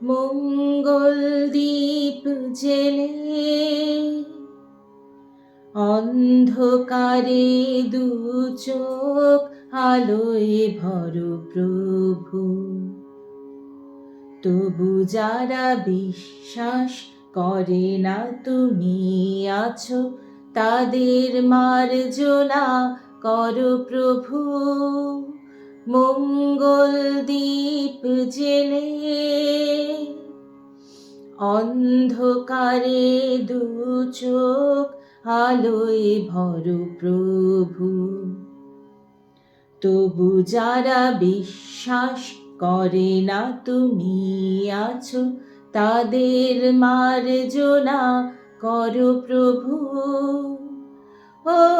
মঙ্গল দীপ জেলে অন্ধকারে দু চোখ আলোয় ভর প্রভু। তবু যারা বিশ্বাস করে না তুমি আছো, তাদের মার্জনা করো প্রভু। মঙ্গল দীপ জেলে অন্ধকারে দু চোখ আলোয় ভর প্রভু। তবু যারা বিশ্বাস করে না তুমি আছো, তাদের মার্জনা করো প্রভু। ও